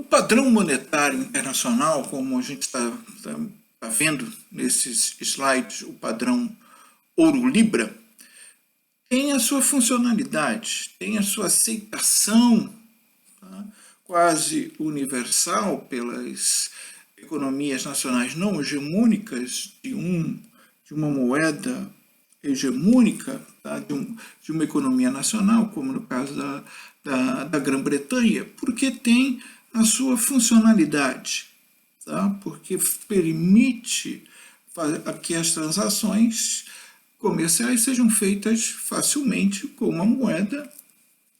padrão monetário internacional, como a gente está vendo nesses slides, o padrão ouro-libra, tem a sua funcionalidade, tem a sua aceitação, tá, quase universal pelas economias nacionais não hegemônicas de uma moeda hegemônica, tá, de uma economia nacional, como no caso da Grã-Bretanha, porque tem a sua funcionalidade, tá, porque permite que as transações comerciais sejam feitas facilmente com uma moeda,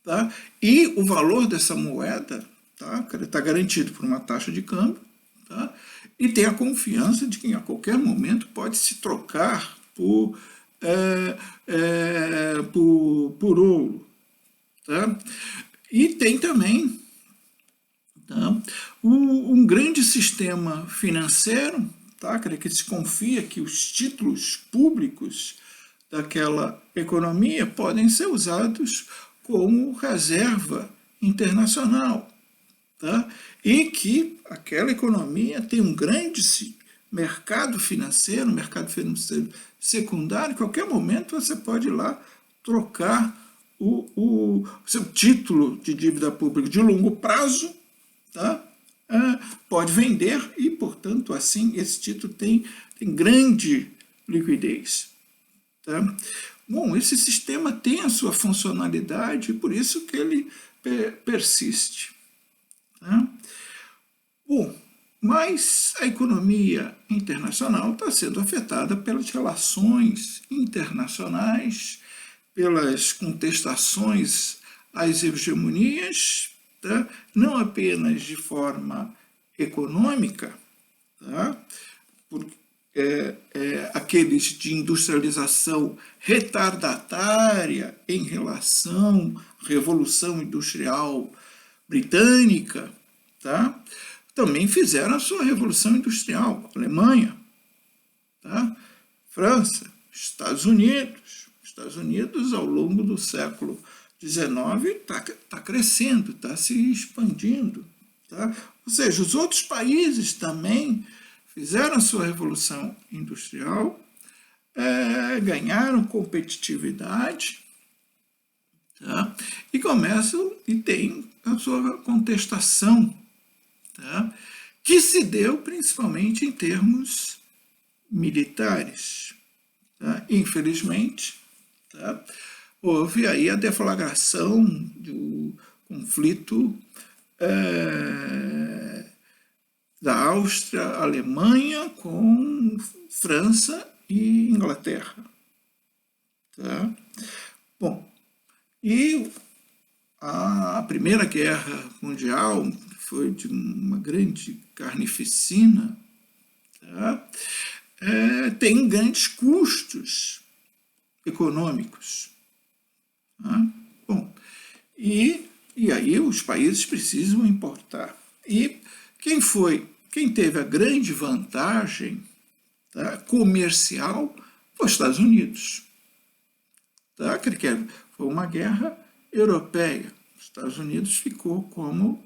tá, e o valor dessa moeda está garantido por uma taxa de câmbio, tá, e tem a confiança de que a qualquer momento pode se trocar por ouro. Tá? E tem também, tá, um grande sistema financeiro, tá, que se confia que os títulos públicos daquela economia podem ser usados como reserva internacional. Tá? E que aquela economia tem um grande mercado financeiro secundário. Em qualquer momento você pode ir lá trocar o seu título de dívida pública de longo prazo, tá? Pode vender e, portanto, assim, esse título tem grande liquidez. Tá? Bom, esse sistema tem a sua funcionalidade e por isso que ele persiste. Tá? Bom, mas a economia internacional está sendo afetada pelas relações internacionais, pelas contestações às hegemonias, tá? Não apenas de forma econômica, tá? Aqueles de industrialização retardatária em relação à Revolução Industrial Britânica, tá? Também fizeram a sua Revolução Industrial, Alemanha, tá? França, Estados Unidos. Estados Unidos, ao longo do século XIX, está crescendo, está se expandindo. Tá? Ou seja, os outros países também fizeram a sua Revolução Industrial, ganharam competitividade, tá? E começam e têm a sua contestação, tá? Que se deu principalmente em termos militares. Tá? Infelizmente, tá? Houve aí a deflagração do conflito da Áustria, Alemanha com França e Inglaterra. Tá? Bom, e a Primeira Guerra Mundial foi de uma grande carnificina, tá? Tem grandes custos econômicos. Tá? Bom, e aí os países precisam importar. E quem teve a grande vantagem, tá, comercial foi os Estados Unidos. Tá? Foi uma guerra europeia. Os Estados Unidos ficou como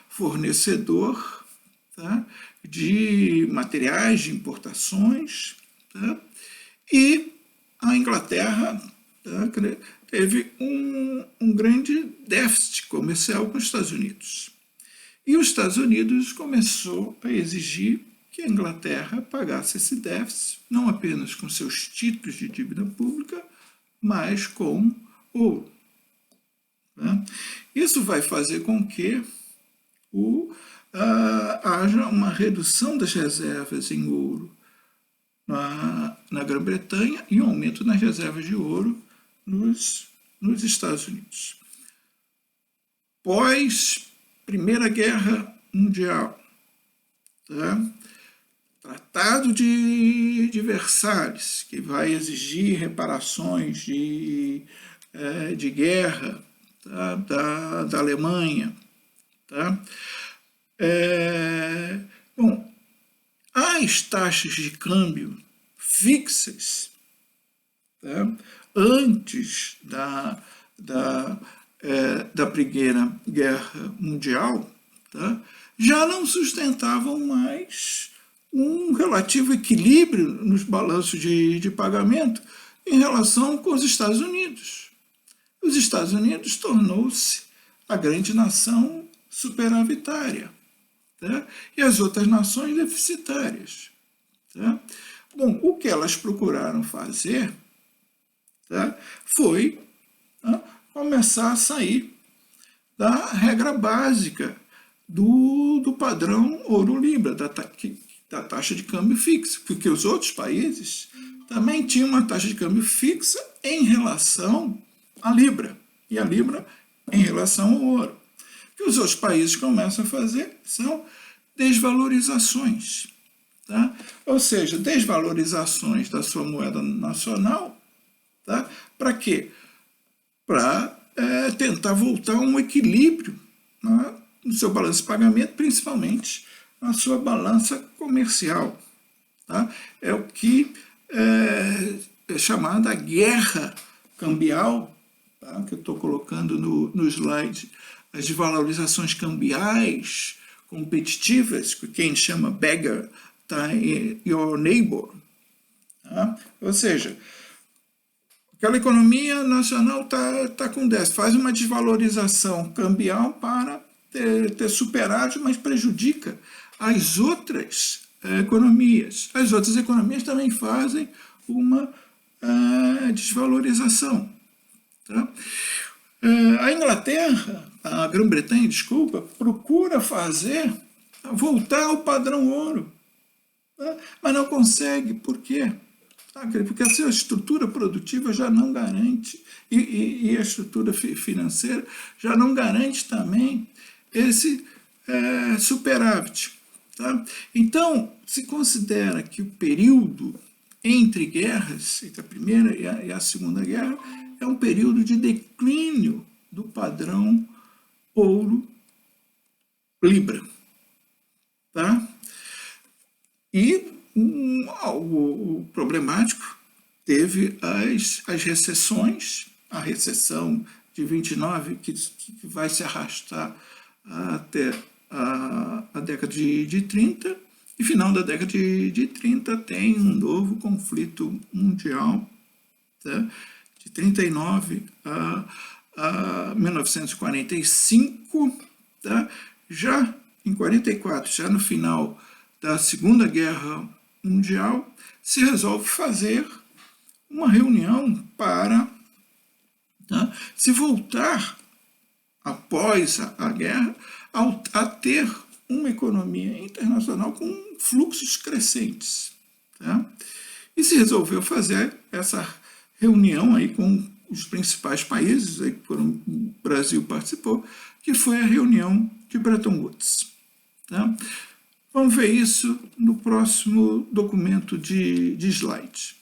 fornecedor, tá, de materiais de importações, tá? E a Inglaterra, tá, teve um grande déficit comercial com os Estados Unidos. E os Estados Unidos começou a exigir que a Inglaterra pagasse esse déficit, não apenas com seus títulos de dívida pública, mas com ouro. Tá? Isso vai fazer com que haja uma redução das reservas em ouro na Grã-Bretanha e um aumento nas reservas de ouro nos Estados Unidos. Pós Primeira Guerra Mundial, tá? Tratado de Versalhes, que vai exigir reparações de guerra, tá? da Alemanha. Tá? Bom, as taxas de câmbio fixas, tá, antes da Primeira Guerra Mundial, tá, já não sustentavam mais um relativo equilíbrio nos balanços de pagamento em relação com os Estados Unidos. Os Estados Unidos tornou-se a grande nação superavitária, tá, e as outras nações deficitárias. Tá? Bom, o que elas procuraram fazer, tá, foi, tá, começar a sair da regra básica do padrão ouro-libra, da taxa de câmbio fixa, porque os outros países também tinham uma taxa de câmbio fixa em relação à libra, e a libra em relação ao ouro. O que os outros países começam a fazer são desvalorizações. Tá? Ou seja, desvalorizações da sua moeda nacional. Tá? Para quê? Para tentar voltar a um equilíbrio, né, no seu balanço de pagamento, principalmente na sua balança comercial. Tá? É o que é chamada guerra cambial, tá, que eu estou colocando no slide, as desvalorizações cambiais competitivas, que quem chama beggar tá, your neighbor. Tá? Ou seja, aquela economia nacional tá com déficit, faz uma desvalorização cambial para ter superávit, mas prejudica as outras economias. As outras economias também fazem uma desvalorização. Tá? A Inglaterra, a Grã-Bretanha, desculpa, procura voltar ao padrão ouro, tá? Mas não consegue. Por quê? Porque a sua estrutura produtiva já não garante, e a estrutura financeira já não garante também esse superávit. Tá? Então, se considera que o período entre guerras, entre a Primeira e a Segunda Guerra, é um período de declínio do padrão ouro-libra. Tá? E algo problemático teve as recessões, a recessão de 29, que vai se arrastar até a década de 30, e final da década de 30 tem um novo conflito mundial, tá? De 39 a 1945, tá? Já em 44, já no final da Segunda Guerra Mundial, se resolve fazer uma reunião para, tá, se voltar, após a guerra, a ter uma economia internacional com fluxos crescentes. Tá? E se resolveu fazer essa reunião aí com os principais países, aí que o Brasil participou, que foi a reunião de Bretton Woods. Tá? Vamos ver isso no próximo documento de slide.